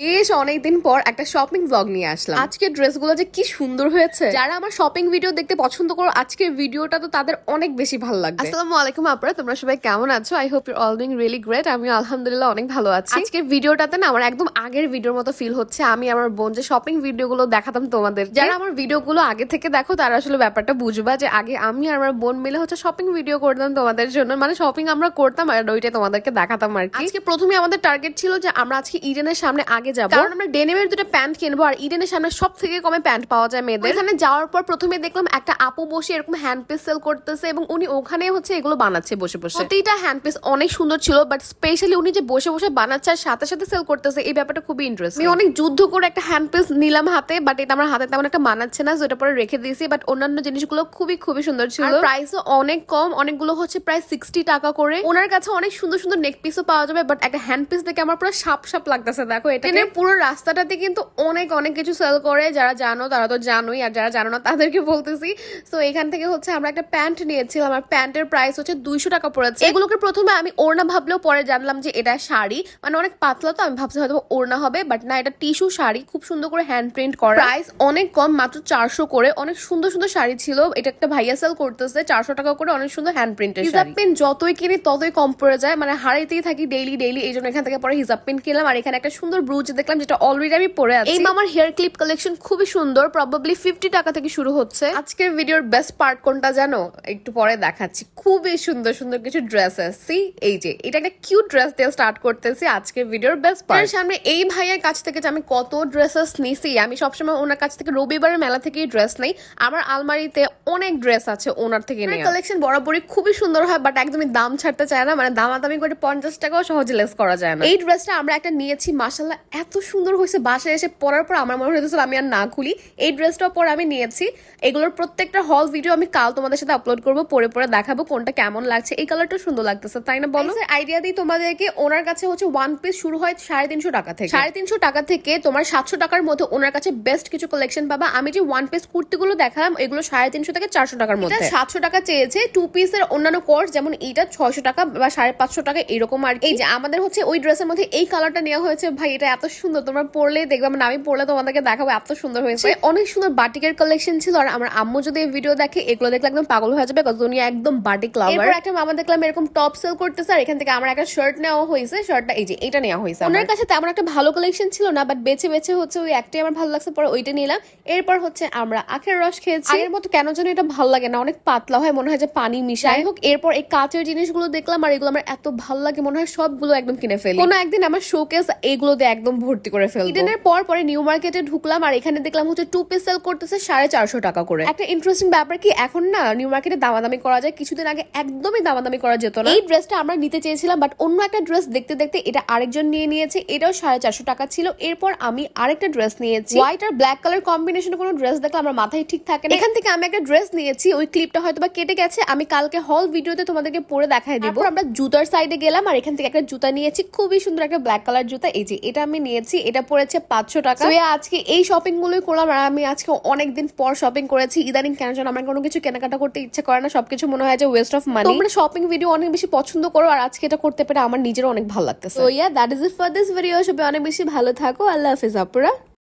বেশ অনেকদিন পর একটা শপিং ব্লগ নিয়ে আসলাম। আজকের ড্রেসগুলো যে কি সুন্দর হয়েছে। যারা আমার শপিং ভিডিও দেখতে পছন্দ করো, আজকের ভিডিওটা তো তাদের অনেক বেশি ভালো লাগবে। আসসালামু আলাইকুম আপনারা, তোমরা সবাই কেমন আছো? I hope you all doing really great. আমি আলহামদুলিল্লাহ অনেক ভালো আছি। আজকের ভিডিওটাতে না আমার একদম আগের ভিডিওর মতো ফিল হচ্ছে। আমি আমার বোন যে শপিং ভিডিওগুলো দেখাতাম তোমাদের, যারা আমার ভিডিওগুলো আগে থেকে দেখো তারা আসলে ব্যাপারটা বুঝবা যে আগে আমি আর আমার বোন মিলে হচ্ছে শপিং ভিডিও করতাম তোমাদের জন্য, মানে শপিং আমরা করতাম আর ওইটা তোমাদেরকে দেখাতাম আর কি। আজকে প্রথমে আমাদের টার্গেট ছিল যে আমরা আজকে ইডেনের সামনে আগে যাবো, কারণ আমরা ডেনিমের দুটো প্যান্ট কিনবো আর ইডেনের সামনে সব থেকে কমে প্যান্ট পাওয়া যায় মেয়েদের। এখানে যাওয়ার পর প্রথমে দেখলাম একটা আপু বসে এরকম হ্যান্ড পিস সেল করতেছে এবং উনি ওখানে হচ্ছে এগুলো বানাচ্ছে বসে বসে। প্রতিটা হ্যান্ড পিস অনেক সুন্দর ছিল, বাট স্পেশালি উনি যে বসে বসে বানাচ্ছে আর সাথে সাথে সেল করতেছে, এই ব্যাপারটা খুবই ইন্টারেস্টিং। আমি অনেক যুদ্ধ করে একটা হ্যান্ড পিস নিলাম হাতে, বাট এটা আমার হাতে তেমন একটা মানাচ্ছে না, যেটা পরে রেখে দিয়েছি। বাট অন্যান্য জিনিসগুলো খুবই খুবই সুন্দর ছিল, প্রাইসও অনেক কম। অনেকগুলো হচ্ছে প্রায় 60 টাকা করে। ওনার কাছে অনেক সুন্দর সুন্দর নেক পিসও পাওয়া যাবে, বাট একটা হ্যান্ড পিস দেখে আমার পুরো সাপ সাপ লাগতেছে। দেখো এটা পুরো রাস্তাটাতে কিন্তু অনেক অনেক কিছু সেল করে। যারা জানো তারা তো জানোই, আর যারা জানো না তাদেরকে বলতেছি। তো এখান থেকে হচ্ছে আমরা একটা প্যান্ট নিয়েছিলাম, আর প্যান্টের প্রাইস হচ্ছে 200 টাকা পড়েছে। এগুলোকে প্রথমে আমি ওড়না ভাবলেও পরে জানলাম যে এটা শাড়ি, মানে অনেক পাতলা, তো আমি ভাবছি হয়তো ওড়না হবে, বাট না, এটা টিস্যু শাড়ি, খুব সুন্দর করে হ্যান্ড প্রিন্ট করা। প্রাইস অনেক কম, মাত্র 400 করে। অনেক সুন্দর সুন্দর শাড়ি ছিল। এটা একটা ভাইয়া সেল করতেছে 400 টাকা করে, অনেক সুন্দর হ্যান্ড প্রিন্টের শাড়ি। হিজাব পিন যতই কিনি ততই কম পড়ে যায়, মানে হারাইতেই থাকি ডেইলি ডেইলি। এই জন্য এখান থেকে পরে হিজাব পিন কিনলাম। আর এখানে একটা সুন্দর ব্রুচ দেখলাম, যেটা অলরেডি আমি পরে আছি। এই মামার হেয়ার ক্লিপ কালেকশন খুবই সুন্দর, প্রবাবলি 50 টাকা থেকে শুরু হচ্ছে। আজকের ভিডিওর বেস্ট পার্ট কোনটা জানো? একটু পরে দেখাচ্ছি। খুবই সুন্দর সুন্দর কিছু ড্রেস আছে। এই যে এটা একটা কিউট ড্রেস দিয়ে স্টার্ট করতেছি আজকের ভিডিওর বেস্ট পার্ট। সামনে এই ভাইয়ের কাছ থেকে যে আমি কত ড্রেসেস নিছি, আমি সবসময় ওনার কাছ থেকে রবিবারের মেলা থেকেই ড্রেস নেই। আমার আলমারিতে অনেক ড্রেস আছে ওনার থেকে নেওয়া। কালেকশন বরাবরই খুবই সুন্দর হয়, বাট একদমই দাম ছাড়তে চায় না, মানে দামাদামি করে 50 টাকাও সহজে লেস করা যায় না। এই ড্রেসটা আমরা একটা নিয়েছি, মাশাআল্লাহ এত সুন্দর হয়েছে। বাসায় এসে পরার পর আমার মনে হয়েছিল আমি আর না খুলি। এই ড্রেসটাও পরে আমি নিয়েছি। এগুলোর প্রত্যেকটা হল ভিডিও আমি কাল তোমাদের সাথে আপলোড করবো, পরে পরে দেখাবো কোনটা কেমন লাগছে। এই কালারটা সুন্দর লাগতেছে, তাই না বলো? আইডিয়া দিই তোমাদেরকে। ওনার কাছে হচ্ছে ওয়ান পিস শুরু হয় 350 টাকা থেকে। 350 টাকা থেকে তোমার 700 টাকার মধ্যে ওনার কাছে বেস্ট কিছু কালেকশন পাবা। আমি যে ওয়ান পিস কুর্তিগুলো দেখালাম, এগুলো 350 থেকে 400 টাকার মধ্যে। 700 টাকা চেয়েছে। 2 পিসের অন্যান্য কোর্স যেমন এইটা 600 টাকা বা 550 টাকা এরকম আর কি। এই যে আমাদের হচ্ছে ওই ড্রেসের মধ্যে এই কালারটা নেওয়া হয়েছে। ভাই এটা এত সুন্দর, তোমরা পরলেই দেখবে, মানে আমি পরলে তোমাদেরকে দেখাবো, এত সুন্দর হয়েছে। অনেক সুন্দর বাটিকের কালেকশন ছিল। আর আমার আম্মু যদি এই ভিডিও দেখে, এগুলো দেখলে একদম পাগল হয়ে যাবে, কারণ উনি একদম বাটিক লাভার। এরপর একটা মামা দেখলাম এরকম টপ সেল করতেছে, আর এখান থেকে আমার একটা শার্ট নেওয়া হয়েছে। শার্টটা এই যে এটা নেওয়া হয়েছে। ওনার কাছে তেমন একটা ভালো কালেকশন ছিল না, বাট বেছে বেছে হচ্ছে ওই একটাই আমার ভালো লাগছে, পরে ওইটা নিলাম। এরপর হচ্ছে আমরা আখের রস খেয়েছি। আগের মতো কেন যেন এটা ভালো লাগে না, অনেক পাতলা হয়, মনে হয় যে পানি মিশাই হোক। এরপর এই কাঁচের জিনিসগুলো দেখলাম, আর এগুলো আমার এত ভালো লাগে, মনে হয় সবগুলো একদম কিনে ফেলি। কোনো একদিন আমার শোকেস এইগুলো দিয়ে একদম ভর্তি করে ফেলবো। ইডেনের পর পরে নিউ মার্কেটে ঢুকলাম, আর এখানে দেখলাম হচ্ছে 2 পিস সেল করতেছে 450 টাকা করে। একটা ইন্টারেস্টিং ব্যাপার কি, এখন না নিউ মার্কেটে দামাদামি করা যায়, কিছুদিন আগে একদমই দামাদামি করা যেত না। এই ড্রেসটা আমরা নিতে চেয়েছিলাম, বাট অন্য একটা ড্রেস দেখতে দেখতে এটা আরেকজন নিয়ে নিয়েছে। এটাও 450 টাকা ছিল। এরপর আমি আরেকটা ড্রেস নিয়েছি, হোয়াইট আর ব্ল্যাক কালার কম্বিনেশনে কোনো ড্রেস দেখলে আমার মাথায় ঠিক থাকে না। এখান থেকে আমি একটা ড্রেস নিয়েছি, ওই ক্লিপটা হয়তো বা কেটে গেছে, আমি কালকে হল ভিডিওতে তোমাদেরকে পরে দেখাই দিব। আমরা জুতার সাইডে গেলাম, আর এখান থেকে একটা জুতা নিয়েছি, খুবই সুন্দর একটা ব্ল্যাক কালার জুতা। এই যে এটা আমি নিয়েছি, এটা পড়েছে 500 টাকা। আজকে এই শপিং গুলোই করলাম, আর আমি আজকে অনেকদিন পর শপিং করেছি। ইদানিং কেন যেন আমার কোনো কিছু কেনাকাটা করতে ইচ্ছে করে না, সবকিছু মনে হয় যে ওয়েস্ট অফ মানি। তোমরা শপিং ভিডিও অনেক বেশি পছন্দ করো, আর আজকে এটা করতে পেরে আমার নিজেরও অনেক ভালো লাগতেছে। So that is it for this video. সবাই অনেক বেশি ভালো থাকো। আল্লাহ হাফেজ আপুরা।